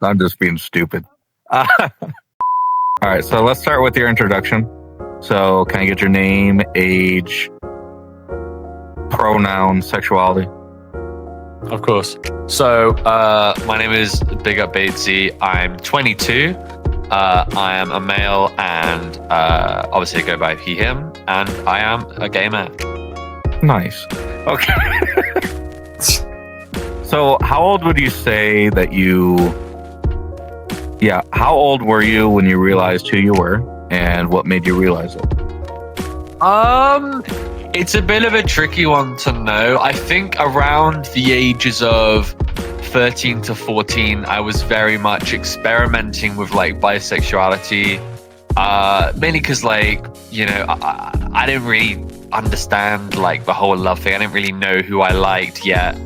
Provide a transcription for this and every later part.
I'm just being stupid. All right, so let's start with your introduction. So, can I get your name, age, pronoun, sexuality? Of course. So, my name is Big Up Batesy. I'm 22. I am a male, and obviously I go by he, him, and I am a gay man. Nice. Okay. So, how old would you say that you... Yeah, how old were you when you realized who you were, and what made you realize it? It's a bit of a tricky one to know. I think around the ages of 13 to 14, I was very much experimenting with like bisexuality. Mainly because like, you know, I didn't really understand like the whole love thing. I didn't really know who I liked yet.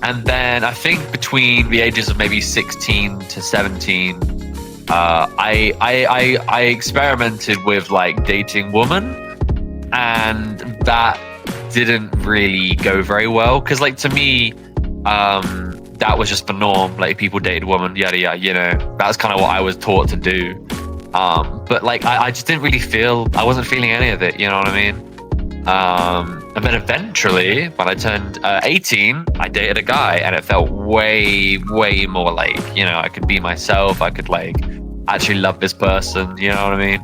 And then I think between the ages of maybe 16 to 17, I experimented with like dating women, and that didn't really go very well because like to me, that was just the norm. Like people dated women, yada yada. You know, that's kind of what I was taught to do. But like I just didn't really feel. I wasn't feeling any of it. You know what I mean? And then eventually, when I turned 18, I dated a guy, and it felt way more like, you know, I could be myself. I could like actually love this person. You know what I mean?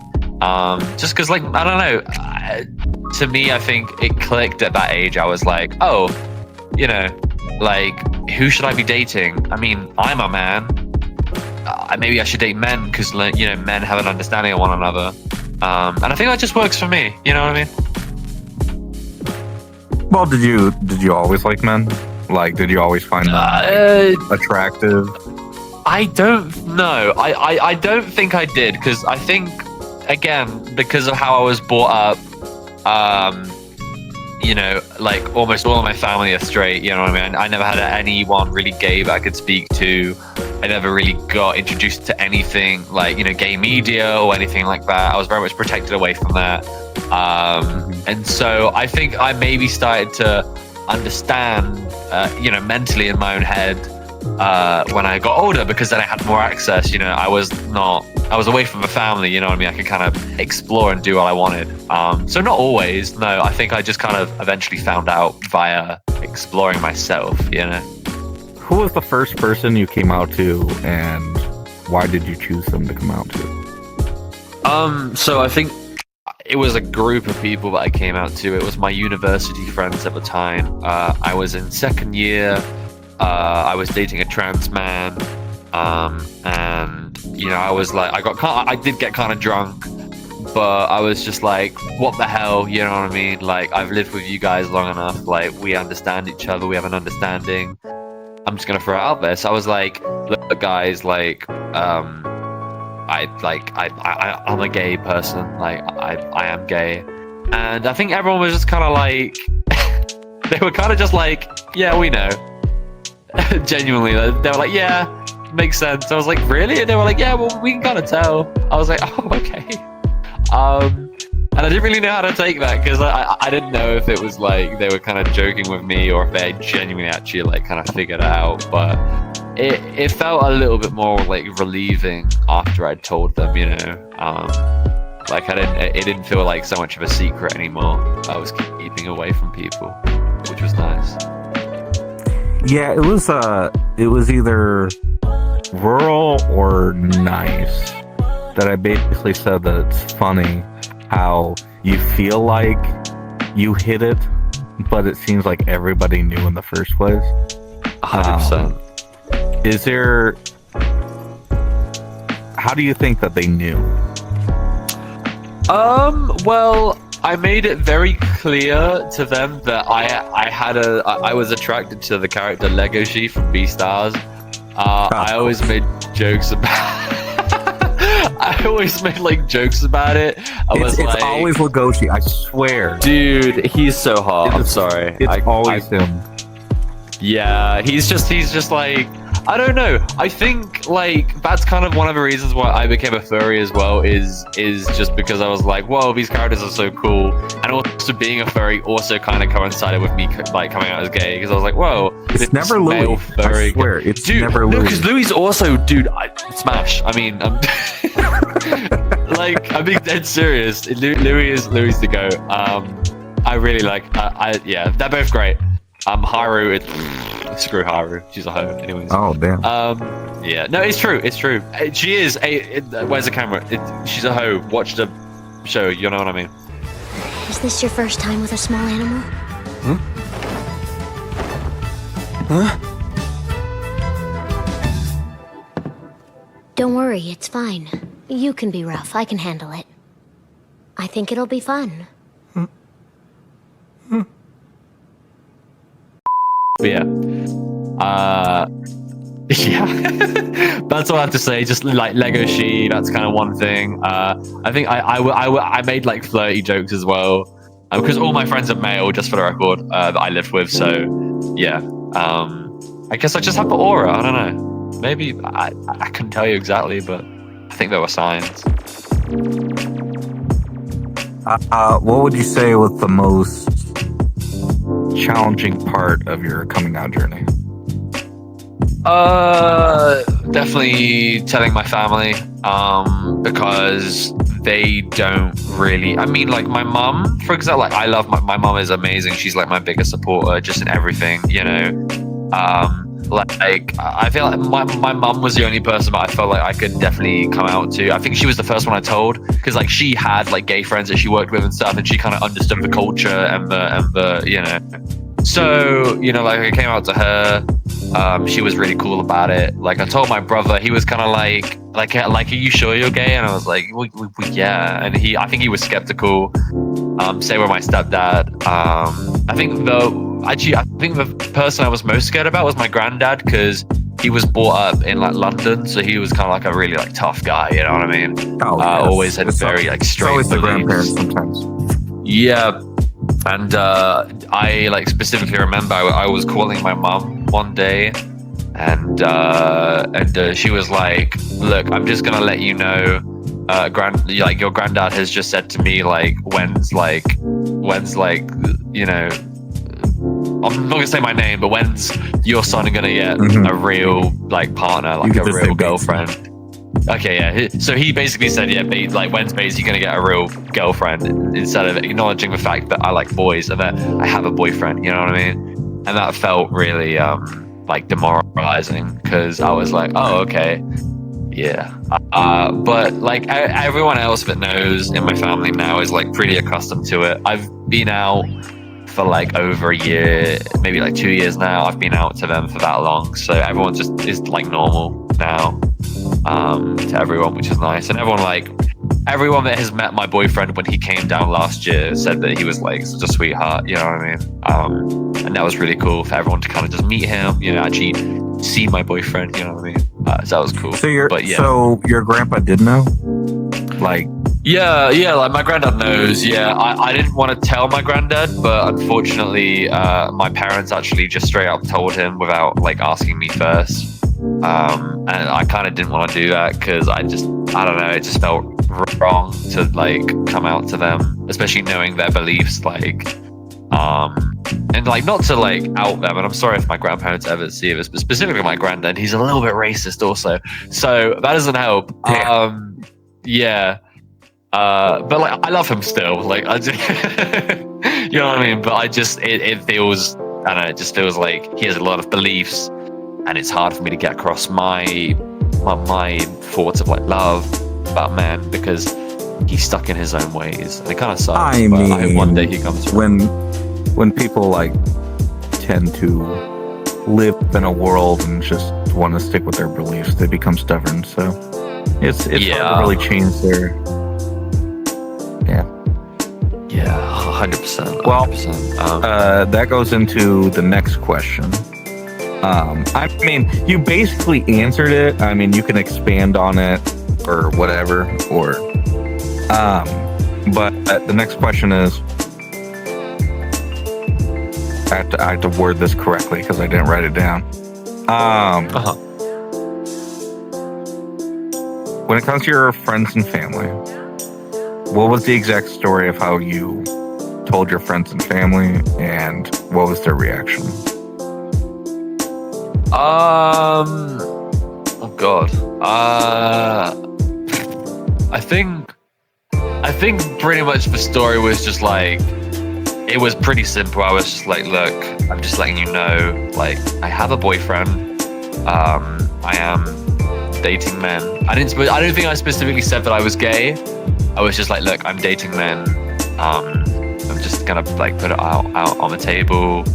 Just because, like, I don't know. To me, I think it clicked at that age. I was like, oh, you know, like, who should I be dating? I mean, I'm a man. Maybe I should date men because, you know, men have an understanding of one another. And I think that just works for me. You know what I mean? Well, did you always like men? Like, did you always find them attractive? I don't know. I don't think I did, because I think, again, because of how I was brought up, you know, like almost all of my family are straight, you know what I mean? I never had anyone really gay that I could speak to. I never really got introduced to anything like, you know, gay media or anything like that. I was very much protected away from that. And so I think I maybe started to understand, you know, mentally in my own head when I got older, because then I had more access. You know, I was away from the family, you know what I mean? I could kind of explore and do what I wanted. So not always, no. I think I just kind of eventually found out via exploring myself, you know? Who was the first person you came out to, and why did you choose them to come out to? So I think it was a group of people that I came out to. It was my university friends at the time. I was in second year. I was dating a trans man. And, you know, I was like, I did get kind of drunk, but I was just like, what the hell? You know what I mean? Like, I've lived with you guys long enough. Like, we understand each other. We have an understanding. I'm just going to throw it out there. So I was like, look, guys, like, I'm a gay person. Like, I am gay. And I think everyone was just kind of like, they were kind of just like, yeah, we know. Genuinely, they were like, yeah, makes sense. I was like, really? And they were like, yeah, well, we can kind of tell. I was like, oh, okay. And I didn't really know how to take that, because I didn't know if it was like they were kind of joking with me or if they genuinely actually like kind of figured it out. But it felt a little bit more like relieving after I'd told them, you know. Like it didn't feel like so much of a secret anymore. I was keeping away from people, which was nice. Yeah, it was either rural or nice. That I basically said that it's funny how you feel like you hit it, but it seems like everybody knew in the first place. 100%. Is there... How do you think that they knew? Well, I made it very clear to them that I was attracted to the character Legoshi from Beastars. I always made jokes about I always made like jokes about it. It's always Legoshi, I swear. Dude, he's so hot. I'm sorry. It's always him. Yeah, he's just like, I don't know. I think like that's kind of one of the reasons why I became a furry as well. Is just because I was like, whoa, these characters are so cool, and also being a furry also kind of coincided with me like coming out as gay because I was like, whoa, It's this never male Louis. furry. I swear, it's Dude, never no, Louis. because Louis also, dude, smash. I mean, like I'm being dead serious. Louis is the go. I really like. Yeah, they're both great. Haru, screw Haru. She's a hoe, anyways. Oh damn. Yeah, no, it's true. It's true. She is where's the camera? She's a hoe. Watch the show. You know what I mean? Is this your first time with a small animal? Huh? Don't worry, it's fine. You can be rough. I can handle it. I think it'll be fun. But yeah. Yeah. That's all I have to say. Just like Lego She, that's kind of one thing. I think I made like flirty jokes as well. Because all my friends are male, just for the record, that I lived with. So, yeah. I guess I just have the aura. I don't know. Maybe I couldn't tell you exactly, but I think there were signs. What would you say was the most challenging part of your coming out journey? Definitely telling my family, because they don't really. I mean, like my mom, for example. Like I love my mom is amazing. She's like my biggest supporter, just in everything, you know. Like I feel like my mum was the only person that I felt like I could definitely come out to. I think she was the first one I told because like she had like gay friends that she worked with and stuff, and she kind of understood the culture and the you know. So you know, like I came out to her. She was really cool about it. Like I told my brother, he was kind of like, are you sure you're gay? And I was like, well, yeah. And I think he was skeptical. Same with my stepdad. I think the person I was most scared about was my granddad because he was brought up in like London, so he was kind of like a really like tough guy. You know what I mean? Oh, yes. Always had very like straight. It's always the grandparents sometimes. Yeah. And I like specifically remember I was calling my mom one day, and she was like, "Look, I'm just gonna let you know, your granddad has just said to me like, when's you know, I'm not gonna say my name, but when's your son gonna get a real like partner, like a real girlfriend?" Okay, yeah. So he basically said, yeah, like when's Basie gonna get a real girlfriend instead of acknowledging the fact that I like boys and that I have a boyfriend, you know what I mean? And that felt really like demoralizing because I was like, oh, okay, yeah. But like everyone else that knows in my family now is like pretty accustomed to it. I've been out for like over a year, maybe like 2 years now. I've been out to them for that long, so everyone just is like normal now. To everyone, which is nice. And everyone that has met my boyfriend when he came down last year said that he was like such a sweetheart, you know what I mean? And that was really cool for everyone to kind of just meet him, you know, actually see my boyfriend, you know what I mean? So that was cool. So your grandpa did know? Like Yeah, like my granddad knows. Yeah, I didn't want to tell my granddad, but unfortunately, my parents actually just straight up told him without like asking me first. And I kind of didn't want to do that because I don't know, it just felt wrong to like come out to them, especially knowing their beliefs, like and like not to like out them, and I'm sorry if my grandparents ever see this, but specifically my granddad, he's a little bit racist also, so that doesn't help. Yeah. But like I love him still, like I just you know what I mean, but I just it feels, I don't know, it just feels like he has a lot of beliefs and it's hard for me to get across my thoughts of like love about men because he's stuck in his own ways and it kind of sucks. I hope one day he comes around. When people like tend to live in a world and just want to stick with their beliefs, they become stubborn, so it's hard to really change their 100%. Well, that goes into the next question. I mean, you basically answered it. I mean, you can expand on it or whatever, but the next question is, I have to word this correctly because I didn't write it down. when it comes to your friends and family, what was the exact story of how you told your friends and family, and what was their reaction? Oh God. I think pretty much the story was just like, it was pretty simple. I was just like, look, I'm just letting you know, like, I have a boyfriend. I am dating men. I don't think I specifically said that I was gay. I was just like, look, I'm dating men. I'm just gonna like put it out on the table.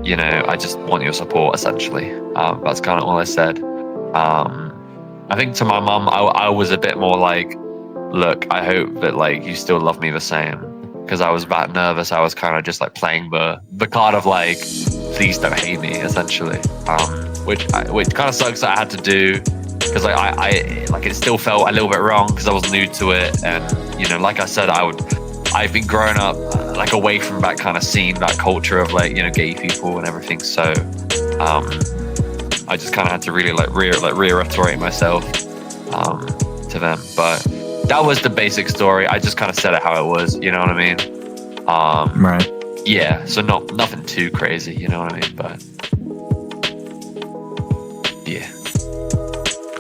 You know, I just want your support, essentially. That's kind of all I said. I think to my mum, I was a bit more like, look, I hope that like you still love me the same, because I was that nervous. I was kind of just like playing the card of like, please don't hate me, essentially. Which kind of sucks that I had to do, because I like it still felt a little bit wrong because I was new to it, and you know, like I said, I've been growing up like away from that kind of scene, that culture of like, you know, gay people and everything. So I just kind of had to really like reiterate myself to them. But that was the basic story. I just kind of said it how it was, you know what I mean? Right. Yeah, so nothing too crazy, you know what I mean? But yeah.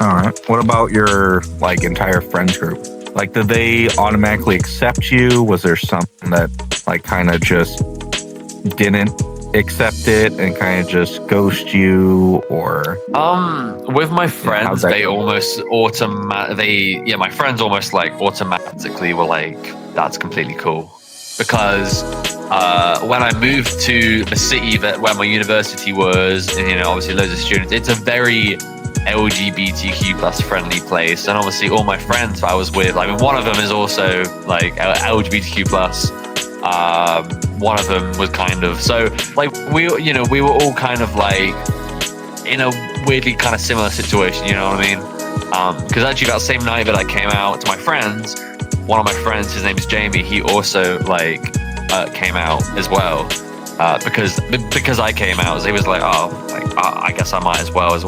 All right. What about your like entire friends group? Like, did they automatically accept you? Was there something that like kind of just didn't accept it and kind of just ghost you, or with my friends, how'd that they go? almost my friends almost like automatically were like, that's completely cool, because when I moved to the city where my university was, and you know, obviously loads of students, it's a very LGBTQ plus friendly place, and obviously all my friends that I was with, I mean, one of them is also like LGBTQ plus. One of them was kind of, so like we were all kind of like in a weirdly kind of similar situation, you know what I mean? Because actually that same night that I came out to my friends, one of my friends, his name is Jamie, he also like came out as well, because I came out, so he was like, oh, like I guess I might as well.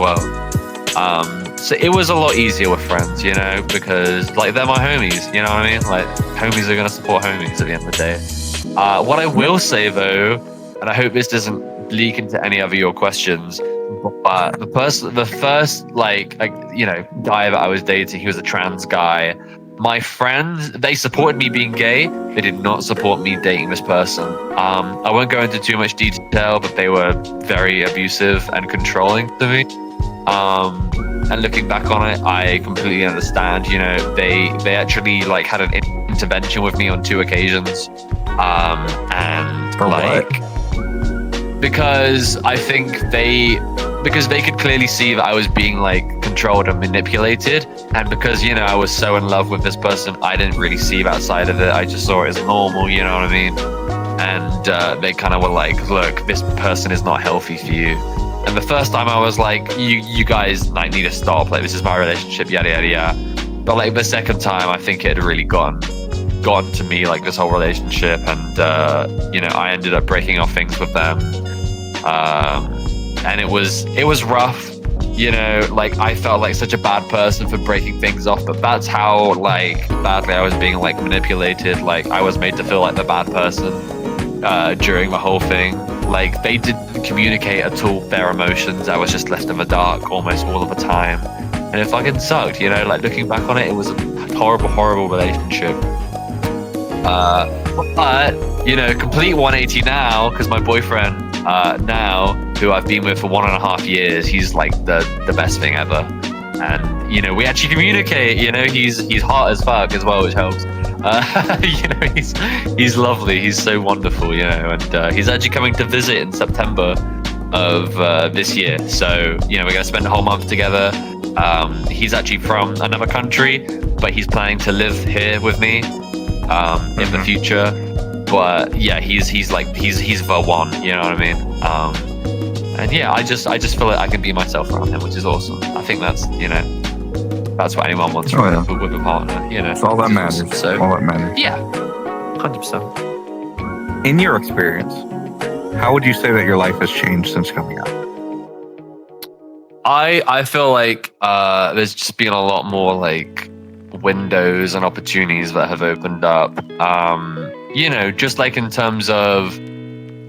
So it was a lot easier with friends, you know, because like they're my homies, you know what I mean? Like homies are gonna support homies at the end of the day. What I will say though, and I hope this doesn't leak into any of your questions, but the first like you know, guy that I was dating, he was a trans guy. My friends, they supported me being gay. They did not support me dating this person. I won't go into too much detail, but they were very abusive and controlling to me. And looking back on it, I completely understand. You know, they actually like had an intervention with me on 2 occasions, and For like what? because I think they could clearly see that I was being like controlled and manipulated, and because, you know, I was so in love with this person, I didn't really see that side of it. I just saw it as normal, you know what I mean? And they kind of were like, look, this person is not healthy for you. And the first time I was like, you guys like need to stop. Like, this is my relationship, yada yada yada. But like the second time, I think it had really gone to me, like this whole relationship, and you know, I ended up breaking off things with them. And it was rough. You know, like I felt like such a bad person for breaking things off, but that's how like badly I was being like manipulated. Like I was made to feel like the bad person during the whole thing. Like they didn't communicate at all their emotions. I was just left in the dark almost all of the time, and it fucking sucked. You know, like looking back on it, it was a horrible relationship. But you know, complete 180 now, because my boyfriend now, who I've been with for 1.5 years, he's like the best thing ever. And you know, we actually communicate. You know, he's hot as fuck as well, which helps. You know, he's lovely. He's so wonderful. You know, and he's actually coming to visit in September of this year. So you know, we're gonna spend a whole month together. He's actually from another country, but he's planning to live here with me in the future. But yeah, he's the one. You know what I mean? And yeah, I just feel like I can be myself around him, which is awesome. I think that's, you know, that's what anyone wants with a partner. You know, It's all that matters. Awesome. So All that matters. yeah, 100%. In your experience, how would you say that your life has changed since coming out? I feel like there's just been a lot more like windows and opportunities that have opened up. You know, just like in terms of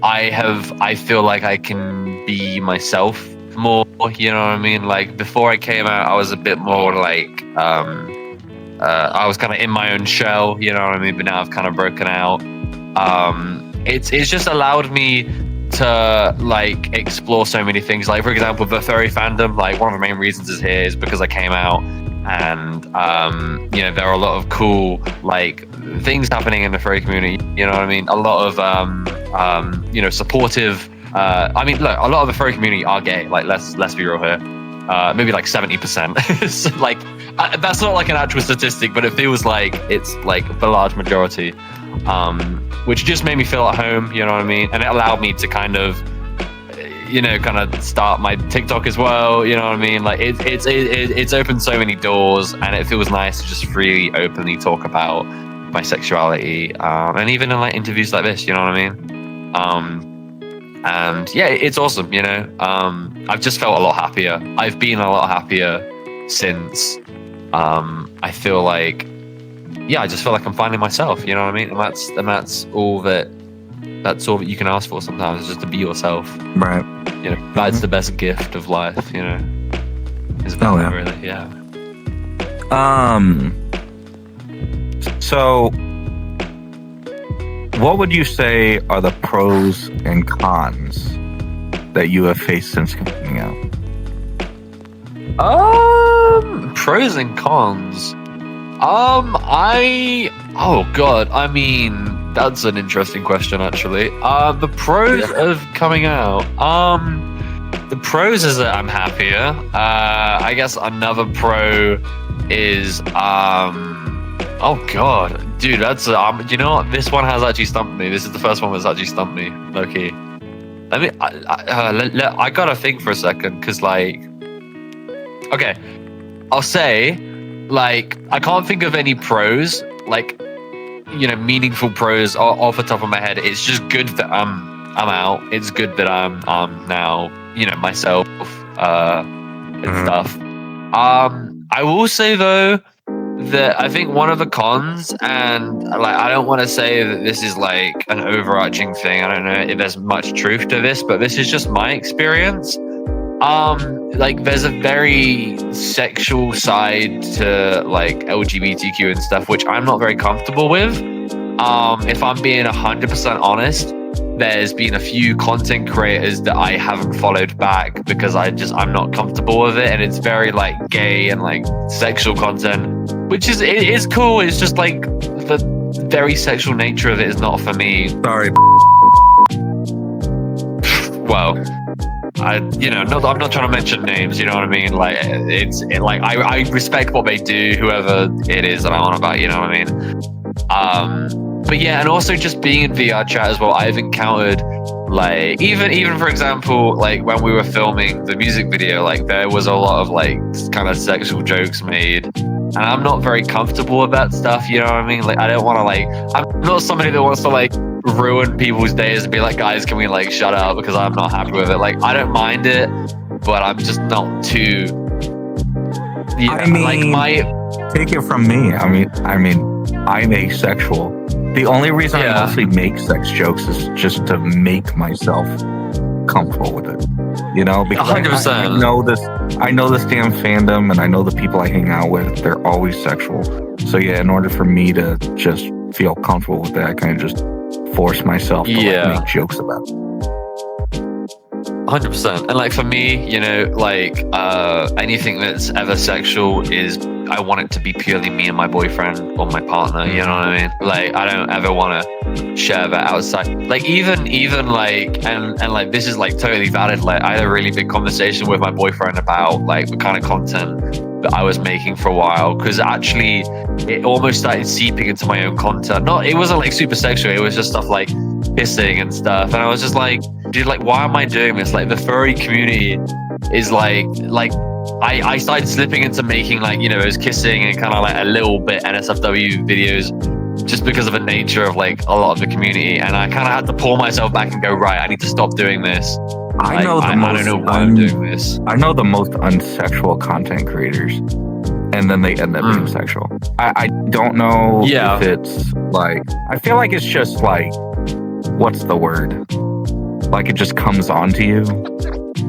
I feel like I can be myself more, you know what I mean? Like before I came out, I was a bit more like I was kind of in my own shell, you know what I mean? But now I've kind of broken out. It's just allowed me to like explore so many things. Like for example, the furry fandom, like one of the main reasons is here is because I came out, and you know, there are a lot of cool like things happening in the furry community, you know what I mean? A lot of you know, supportive I mean, look, a lot of the furry community are gay, like let's be real here. Maybe like 70%. So, like that's not like an actual statistic, but it feels like it's like the large majority, which just made me feel at home, you know what I mean? And it allowed me to kind of, you know, kind of start my TikTok as well, you know what I mean? Like it's opened so many doors, and it feels nice to just freely, openly talk about my sexuality, and even in like interviews like this, you know what I mean? And yeah, it's awesome, you know. I've just felt a lot happier. I've been a lot happier since. I feel like, yeah, I just feel like I'm finding myself, you know what I mean? And that's all that you can ask for sometimes, is just to be yourself. Right. You know, that's the best gift of life, you know. Really, yeah. So what would you say are the pros and cons that you have faced since coming out? Pros and cons. I mean, that's an interesting question actually. The pros of coming out. The pros is that I'm happier. I guess another pro is oh god, dude, that's you know what? This one has actually stumped me. This is the first one that's actually stumped me. Okay, let me. I gotta think for a second, because like, okay, I'll say, like, I can't think of any pros, like, you know, meaningful pros off the top of my head. It's just good that I'm out. It's good that I'm now, you know, myself and stuff. I will say though that I think one of the cons, and like I don't want to say that this is like an overarching thing. I don't know if there's much truth to this, but this is just my experience. Like there's a very sexual side to like LGBTQ and stuff, which I'm not very comfortable with. If I'm being 100% honest, there's been a few content creators that I haven't followed back because I'm not comfortable with it, and it's very like gay and like sexual content, which it is cool. It's just like the very sexual nature of it is not for me. Sorry. Well, I'm not trying to mention names, you know what I mean? Like I respect what they do, whoever it is that I'm on about, you know what I mean? But yeah, and also just being in VR chat as well, I've encountered like even for example, like when we were filming the music video, like there was a lot of like kind of sexual jokes made, and I'm not very comfortable with that stuff, you know what I mean? Like I don't want to like, I'm not somebody that wants to like ruin people's days and be like, guys, can we like shut up, because I'm not happy with it. Like I don't mind it, but I'm just not too, you know, I mean, like my, take it from me. I mean I'm asexual. The only reason I mostly make sex jokes is just to make myself comfortable with it, you know, because 100%. I know this damn fandom, and I know the people I hang out with, they're always sexual. So yeah, in order for me to just feel comfortable with that, I kind of just force myself to like, make jokes about it. 100%. And like for me, you know, like anything that's ever sexual is, I want it to be purely me and my boyfriend or my partner, you know what I mean? Like I don't ever want to share that outside. Like even like and like this is like totally valid. Like I had a really big conversation with my boyfriend about like the kind of content that I was making for a while, because actually it almost started seeping into my own content. It wasn't like super sexual, it was just stuff like kissing and stuff, and I was just like, dude, like why am I doing this? Like the furry community is like I started slipping into making like, you know, those kissing and kind of like a little bit NSFW videos just because of the nature of like a lot of the community, and I kind of had to pull myself back and go, right, I need to stop doing this. I don't know why I'm doing this. I know the most unsexual content creators, and then they end up being sexual. I don't know if it's like, I feel like it's just like, what's the word? Like it just comes onto you.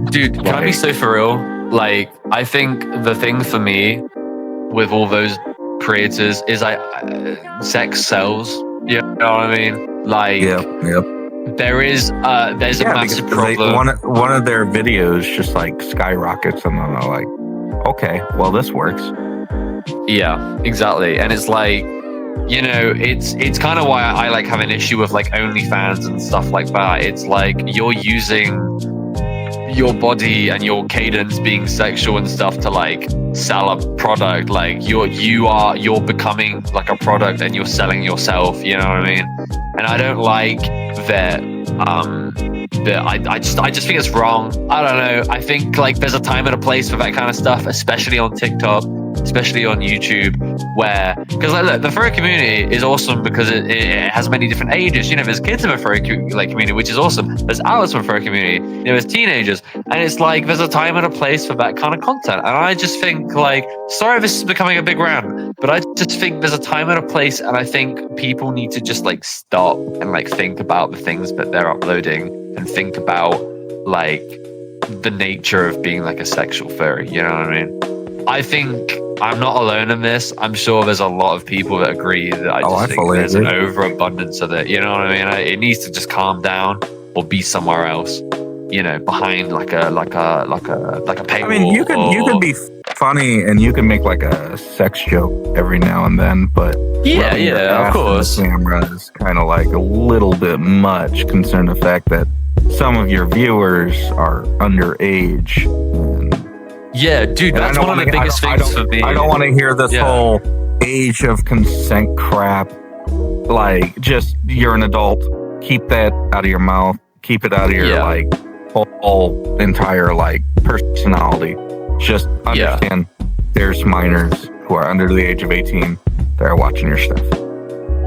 Dude, can I be so for real? Like, I think the thing for me with all those creators is sex sells. You know what I mean? Like, there's a massive problem. One of their videos just like skyrockets, and then they're like, okay, well, this works. Yeah, exactly. And it's like, you know, it's kind of why I like have an issue with like OnlyFans and stuff like that. It's like you're using your body and your cadence being sexual and stuff to like sell a product. Like you're becoming like a product and you're selling yourself, you know what I mean? And I don't like that I just think it's wrong. I don't know. I think like there's a time and a place for that kind of stuff, especially on TikTok, especially on YouTube, where, because like look, the furry community is awesome because it has many different ages. You know, there's kids in the furry community, which is awesome. There's adults in the furry community. You know, there's teenagers, and it's like there's a time and a place for that kind of content. And I just think like, sorry if this is becoming a big rant, but I just think there's a time and a place, and I think people need to just like stop and like think about the things that they're uploading and think about like the nature of being like a sexual furry. You know what I mean? I think I'm not alone in this. I'm sure there's a lot of people that agree that I just think there's an overabundance of it. You know what I mean? It needs to just calm down or be somewhere else. You know, behind like a paywall. I mean, you could be funny and you can make like a sex joke every now and then, but yeah, of course. The camera is kind of like a little bit much, considering the fact that some of your viewers are underage. Yeah, dude, that's one of the biggest things for me. I don't want to hear this whole age of consent crap. Like, just, you're an adult. Keep that out of your mouth. Keep it out of your like whole entire like personality. Just understand there's minors who are under the age of 18 that are watching your stuff.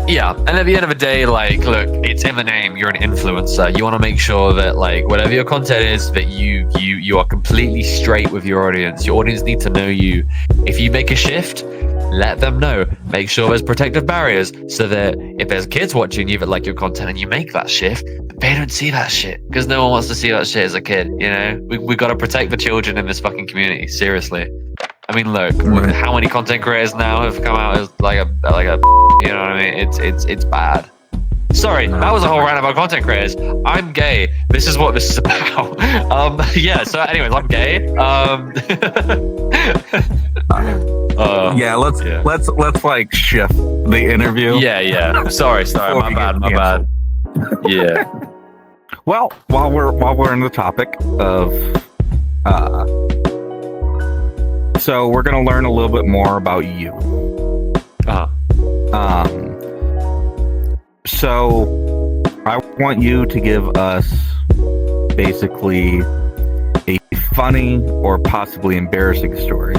Yeah, and at the end of the day, like, look, it's in the name. You're an influencer. You want to make sure that, like, whatever your content is, that you are completely straight with your audience. Your audience need to know you. If you make a shift, let them know. Make sure there's protective barriers so that if there's kids watching you that like your content and you make that shift, they don't see that shit, because no one wants to see that shit as a kid. You know, we got to protect the children in this fucking community. Seriously. I mean, look, how many content creators now have come out as like a, you know what I mean? It's bad. Sorry, that was a whole rant about content creators. I'm gay. This is what this is about. Yeah. So, anyways, I'm gay. Let's like shift the interview. Yeah. Sorry. My bad. Yeah. Well, while we're in the topic of so we're gonna learn a little bit more about you. So I want you to give us basically a funny or possibly embarrassing story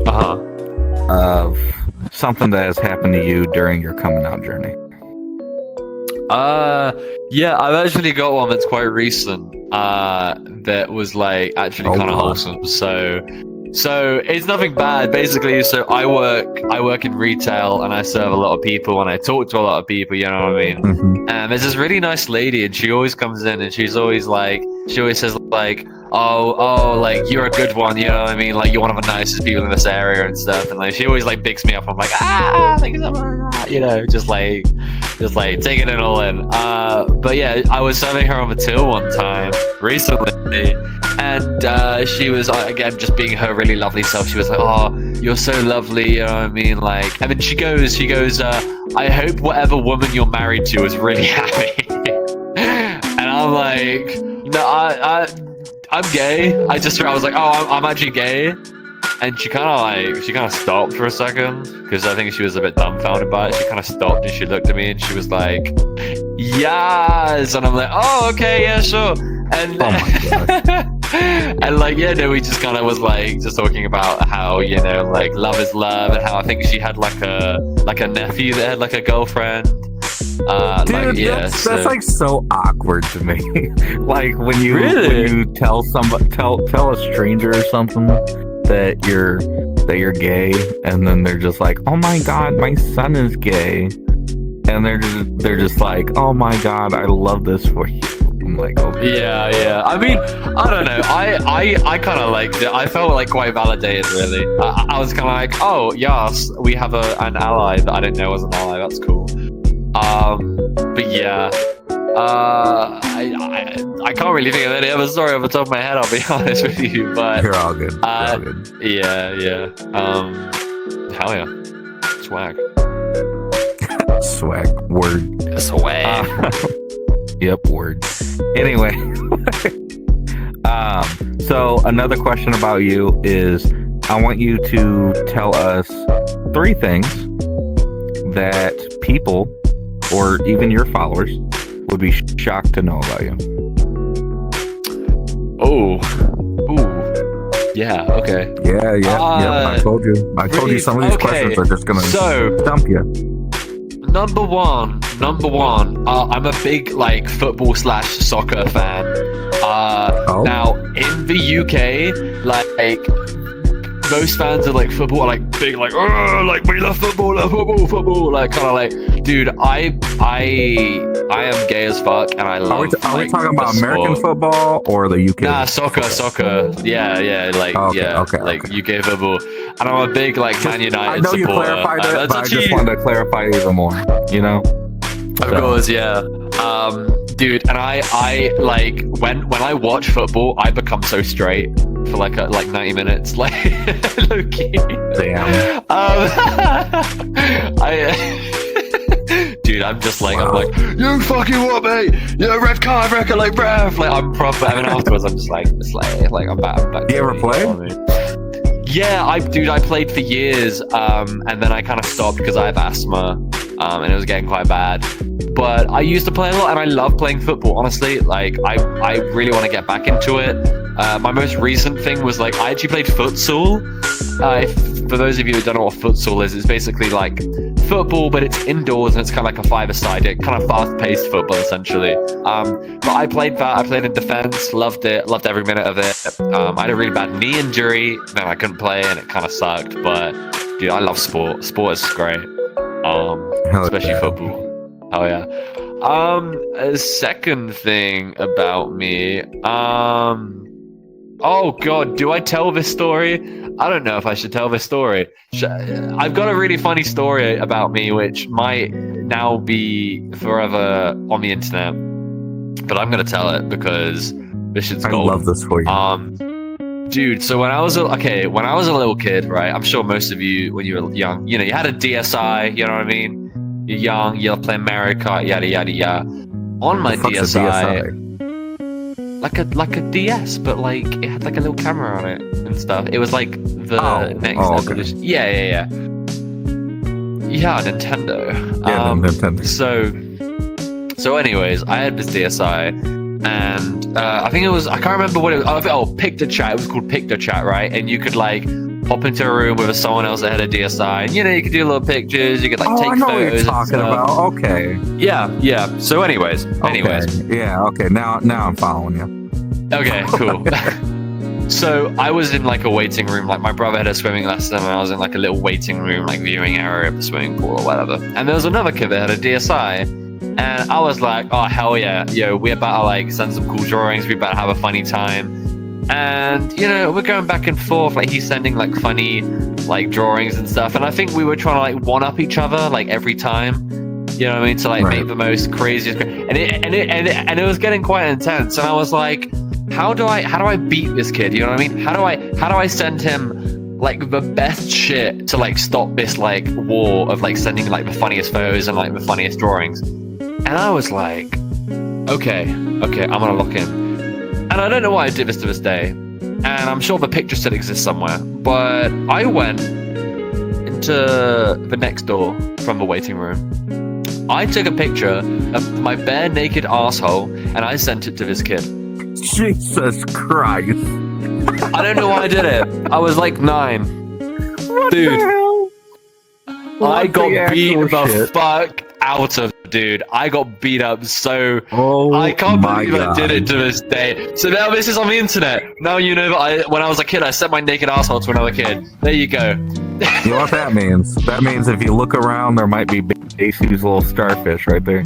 of something that has happened to you during your coming out journey. Yeah, I've actually got one that's quite recent. That was like actually kind of wholesome. So it's nothing bad, basically. So I work in retail and I serve a lot of people and I talk to a lot of people, you know what I mean? Mm-hmm. And there's this really nice lady and she always comes in and she always says like, oh, like you're a good one, you know what I mean? Like you're one of the nicest people in this area and stuff. And like she always like bigs me up. I'm like, thank you so much, you know, just like taking it all in. But yeah, I was serving her on the till one time recently, and she was again just being her really lovely self. She was like, "Oh, you're so lovely," you know what I mean? Like, and then she goes, "I hope whatever woman you're married to is really happy." And I'm like, "No, I'm gay." I was like, "Oh, I'm actually gay." And she kind of stopped for a second because I think she was a bit dumbfounded by it. She kind of stopped and she looked at me and she was like, "Yes," and I'm like, "Oh, okay, yeah, sure." And oh my God. And like, yeah, no, we just kind of was like just talking about how, you know, like love is love, and how I think she had like a nephew that had like a girlfriend. Dude, that's like so awkward to me. Like when you tell a stranger or something that you're that you're gay, and then they're just like, "Oh my god, my son is gay," and they're just like, "Oh my god, I love this for you." I'm like, okay. Yeah. I mean, I don't know. I kind of liked it. I felt like quite validated, really. I was kind of like, oh yes, we have an ally that I didn't know was an ally. That's cool. But yeah. I can't really think of any other story off the top of my head. I'll be honest with you, but You're all good. You're all good. yeah. Hell yeah, swag. Swag. Word. Swag. Yep, word. Anyway, so another question about you is, I want you to tell us 3 things that people, or even your followers, would be shocked to know about you. Ooh. Yeah. Okay. Yeah. Yep. I told you. I told you some of these questions are just gonna stump you. Number one. I'm a big like football / soccer fan. Now in the UK, like most fans of like football are like big, like we love football, like kind of like, dude, I am gay as fuck, and I love. Are we talking about American football or the UK? Nah, soccer. Yeah, like UK football. And I'm a big like Man United supporter. I know you clarified it, but I just wanted to clarify even more. You know. Of course, yeah. Dude, and I like when I watch football, I become so straight for like 90 minutes, like low key. Damn. Dude, I'm just like, I'm like, you fucking what, mate? You red card, record, like, bruv. Like, I'm proper. And then afterwards, I'm just like, it's like, I'm back. You ever play? Yeah, I played for years, and then I kind of stopped because I have asthma, and it was getting quite bad. But I used to play a lot, and I love playing football. Honestly, like I really want to get back into it. My most recent thing was like I actually played futsal. For those of you who don't know what futsal is, it's basically like football, but it's indoors and it's kind of like a five-a-side, kind of fast-paced football essentially. But I played that. I played in defense, loved it, loved every minute of it. I had a really bad knee injury, and I couldn't play, and it kind of sucked. But dude, I love sport. Sport is great, especially football. Oh yeah. A second thing about me. Oh god, do I tell this story? I don't know if I should tell this story. I've got a really funny story about me, which might now be forever on the internet. But I'm gonna tell it because this shit's gold. I love this for you. Dude, so when I was a little kid, right? I'm sure most of you, when you were young, you had a DSi, you know what I mean? You're young, you're playing Mario Kart, yada yada yada. On my DSi, like a DS, but like it had like a little camera on it and stuff. It was like the next evolution. Okay. Yeah, Nintendo. Nintendo. So anyways, I had this DSi, and I think it was, I can't remember what it was. PictoChat. It was called PictoChat, right? And you could like pop into a room with someone else that had a DSi, and you could do little pictures. You could like take I know photos. What you're talking about. Okay. Yeah. So anyways. Yeah. Okay. Now I'm following you. Okay. Cool. So I was in like a waiting room. Like my brother had a swimming lesson, and I was in like a little waiting room, like viewing area of the swimming pool or whatever. And there was another kid that had a DSi, and I was like, oh hell yeah, we're about to like send some cool drawings. We're about to have a funny time. And we're going back and forth, like he's sending like funny like drawings and stuff, and I think we were trying to like one up each other like every time, you know what I mean, to like make the most craziest, and it was getting quite intense, and I was like, how do I beat this kid, you know what I mean, how do I send him like the best shit to like stop this like war of like sending like the funniest photos and like the funniest drawings. And I was like, okay, I'm gonna lock in. And I don't know why I did this to this day, and I'm sure the picture still exists somewhere, but I went into the next door from the waiting room. I took a picture of my bare naked asshole, and I sent it to this kid. Jesus Christ. I don't know why I did it. I was like 9. What Dude, the hell? I got beat the fuck out of, dude. I got beat up so. Oh, I can't my believe God. I did it to this day. So now this is on the internet. Now you know that when I was a kid, I sent my naked asshole to another kid. There you go. You know what that means? That means if you look around, there might be Casey's little starfish right there.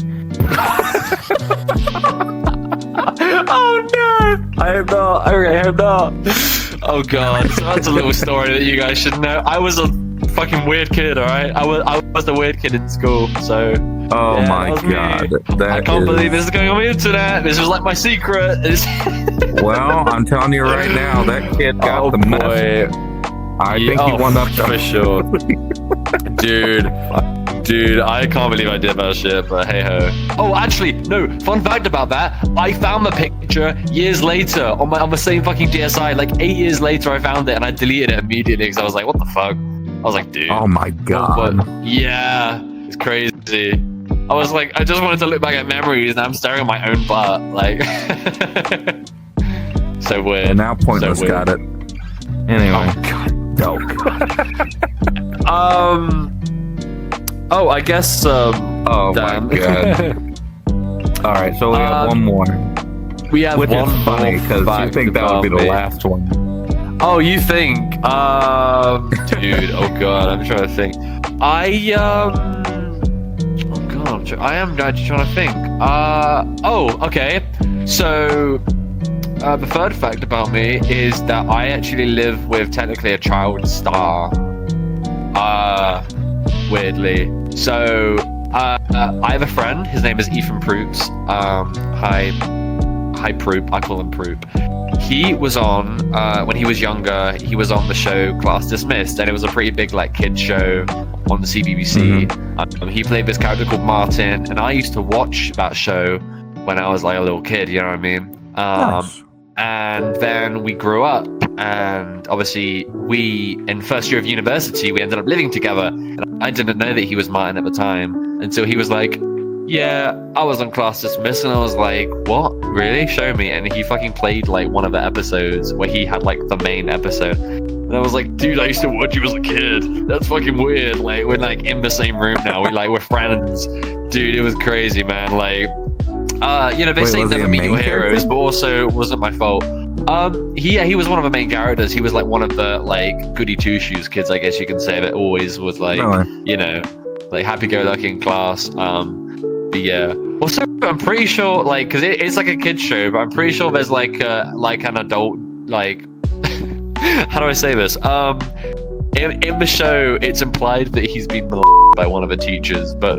Oh no! I am not. I am not. Oh god. So that's a little story that you guys should know. I was a fucking weird kid, alright? I was the weird kid in school, so. Oh yeah, my that was me. God. I can't believe this is going on the internet. This was like my secret. Well, I'm telling you right now, that kid got Oh the message. boy. I think he won up for sure. Dude, I can't believe I did that shit, but hey ho. Oh, actually, no, fun fact about that. I found the picture years later on the same fucking DSI. Like 8 years later, I found it and I deleted it immediately because I was like, what the fuck? I was like, dude. Oh my God. Yeah, it's crazy. I was like, I just wanted to look back at memories and I'm staring at my own butt. Like, so weird. And now Pointless so weird. got it. Anyway. Oh, God. No. Oh, I guess. Oh damn. my God. All right, so we have one more. We have Which one is funny more because you fact think that would be the about me. last one. Oh, you think? Dude. Oh God, I'm trying to think. Oh God, I am actually trying to think. Oh, okay. So. The third fact about me is that I actually live with technically a child star. Weirdly. So, I have a friend. His name is Ethan Proops. Hi Proop. I call him Proop. He was on, when he was younger, he was on the show Class Dismissed, and it was a pretty big, like, kids show on the CBBC. Mm-hmm. He played this character called Martin, and I used to watch that show when I was, like, a little kid, you know what I mean? Nice. And then we grew up, and obviously in first year of university, we ended up living together. And I didn't know that he was Martin at the time until he was like, yeah, I was on Class Dismissed, and I was like, what? Really? Show me. And he fucking played like one of the episodes where he had like the main episode. And I was like, dude, I used to watch you as a kid. That's fucking weird. Like, we're like in the same room now. We're friends. Dude, it was crazy, man. Like, they say was he never a meet main your heroes, character? but also it wasn't my fault. He was one of the main characters. He was like one of the like goody two shoes kids, I guess you can say, that always was like, Really? like happy-go-lucky in class. But yeah. Also, I'm pretty sure, like, because it's like a kid's show, but I'm pretty sure there's like an adult, like, how do I say this? In the show, it's implied that he's been molested by one of the teachers, but.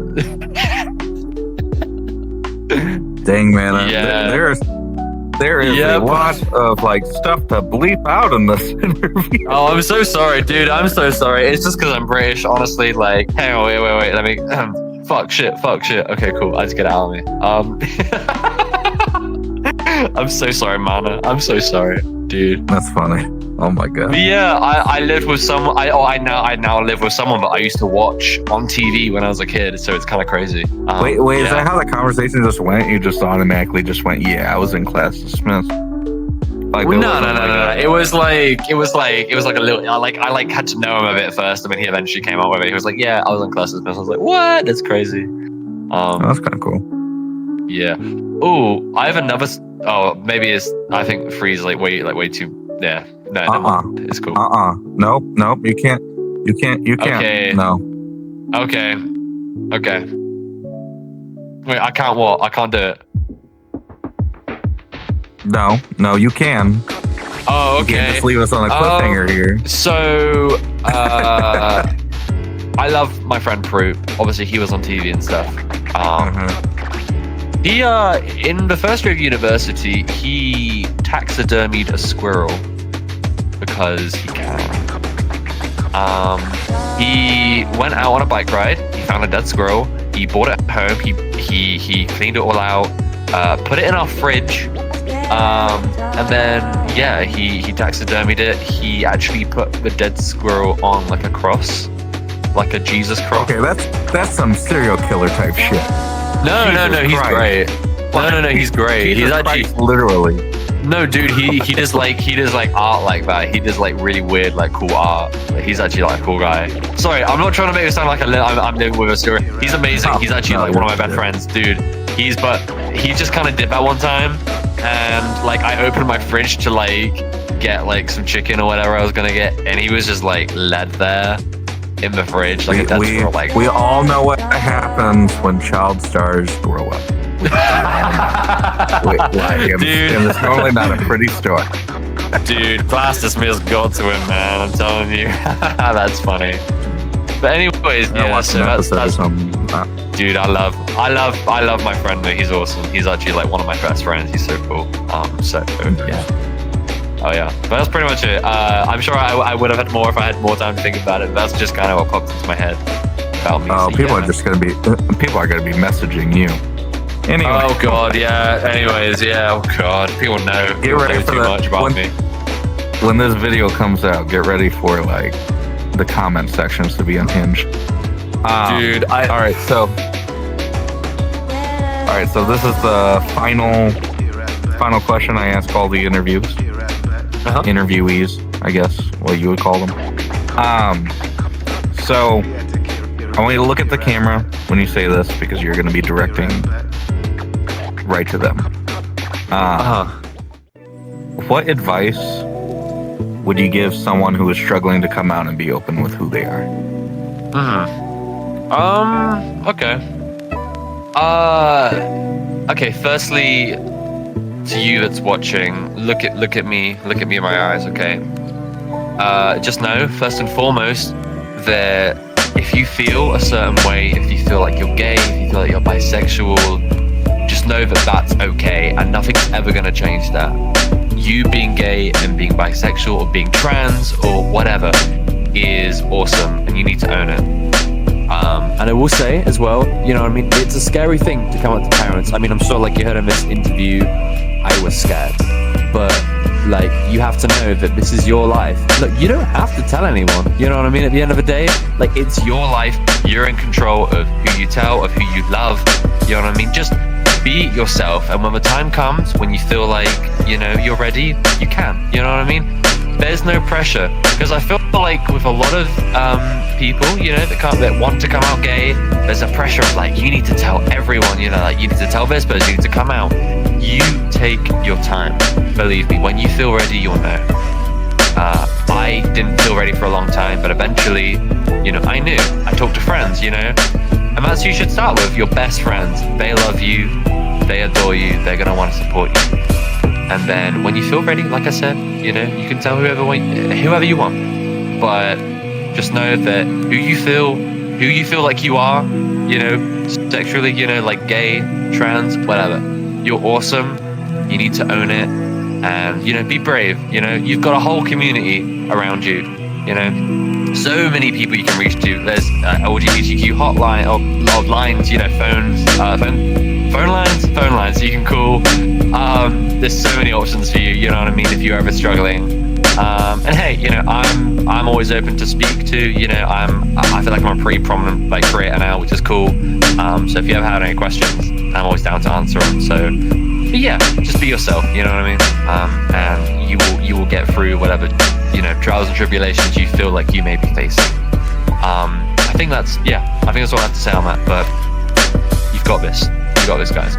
Dang, man. Yeah. There is Yeah, a lot of like stuff to bleep out in this interview. Oh, I'm so sorry, dude. I'm so sorry. It's just because I'm British, honestly. Like, hang on, wait. Let me. Fuck shit. Okay, cool. I just get out of me. I'm so sorry, Mana. I'm so sorry, dude. That's funny. Oh my God. But yeah, I lived with someone. I now live with someone that I used to watch on TV when I was a kid. So it's kind of crazy. Wait, yeah. is that how the conversation just went? You just automatically just went, yeah, I was in Class Dismissed. Like, Well, there wasn't no. It was like a little. I had to know him a bit first, and then he eventually came up with it. He was like, "Yeah, I was on Class Dismissed." I was like, "What? That's crazy." Oh, that's kind of cool. Yeah. Oh, I have another. Oh, maybe it's. I think freeze like way too. Yeah. No. Never mind. It's cool. Nope. You can't. Okay. No. Okay. Wait, I can't what? I can't do it. No, you can. Oh, You can't okay. just leave us on a cliffhanger here. So, I love my friend Prue. Obviously, he was on TV and stuff. He, in the first year of university, he taxidermied a squirrel because he can. He went out on a bike ride. He found a dead squirrel. He brought it home. He cleaned it all out. Put it in our fridge. And then, yeah, he taxidermied it. He actually put the dead squirrel on like a cross, like a Jesus cross. Okay, that's some serial killer type shit. No, Jesus he's Christ. great. No, he's great. Jesus He's actually Christ, literally. No, dude, he does like art like that. He does like really weird, like cool art. Like, he's actually like a cool guy. Sorry, I'm not trying to make it sound like I'm living with a story. He's amazing. He's actually like one of my best friends, dude. He just kind of did that one time, and like I opened my fridge to like get like some chicken or whatever I was gonna get, and he was just like led there in the fridge. Like we all know what happens when child stars grow up. It's normally not a pretty story. Dude, Plastic Meal's got to him, man. I'm telling you. That's funny. But anyways, yeah, so that's dude, I love my friend, though. He's awesome. He's actually like one of my best friends. He's so cool. So yeah. Oh yeah, but that's pretty much it. I'm sure I would have had more if I had more time to think about it. But that's just kind of what popped into my head about me. Oh, so people are gonna be messaging you. Anyway. Oh god, yeah. Anyways, yeah. Oh god, people know. Get ready for too much about me. When this video comes out, get ready for like the comment sections to be unhinged. Dude, all right. So this is the final question I ask all the interviewees, I guess, what you would call them. So I want you to look at the camera when you say this because you're going to be directing right to them. What advice would you give someone who is struggling to come out and be open with who they are? Okay. Okay. Firstly, to you that's watching, look at me in my eyes. Okay. Just know, first and foremost, that if you feel a certain way, if you feel like you're gay, if you feel like you're bisexual, just know that that's okay, and nothing's ever gonna change that. You being gay and being bisexual or being trans or whatever is awesome, and you need to own it. And I will say as well, you know what I mean, it's a scary thing to come out to parents. I mean, I'm sure like you heard in this interview, I was scared, but like you have to know that this is your life. Look, you don't have to tell anyone, you know what I mean? At the end of the day, like it's your life. You're in control of who you tell, of who you love, you know what I mean? Just be yourself, and when the time comes when you feel like, you know, you're ready, you can, you know what I mean? There's no pressure, because I feel like with a lot of people, you know, that want to come out gay, there's a pressure of like, you need to tell everyone, you know, like you need to tell this person, you need to come out. You take your time, believe me. When you feel ready, you'll know. I didn't feel ready for a long time, but eventually, you know, I knew. I talked to friends, you know, and that's who you should start with, your best friends. They love you, they adore you, they're gonna want to support you. And then when you feel ready, like I said, you know, you can tell whoever you want. But just know that who you feel like you are, you know, sexually, you know, like gay, trans, whatever. You're awesome. You need to own it, and you know, be brave. You know, you've got a whole community around you. You know, so many people you can reach to. There's LGBTQ hotline, or lines. You know, phone lines you can call. There's so many options for you. You know what I mean? If you're ever struggling. And hey, you know, I'm always open to speak to. You know, I feel like I'm a pretty prominent like creator now, which is cool. So if you ever had any questions, I'm always down to answer them. So, but yeah, just be yourself. You know what I mean? And you will get through whatever, you know, trials and tribulations you feel like you may be facing. I think that's all I have to say on that. But you've got this. You got this, guys.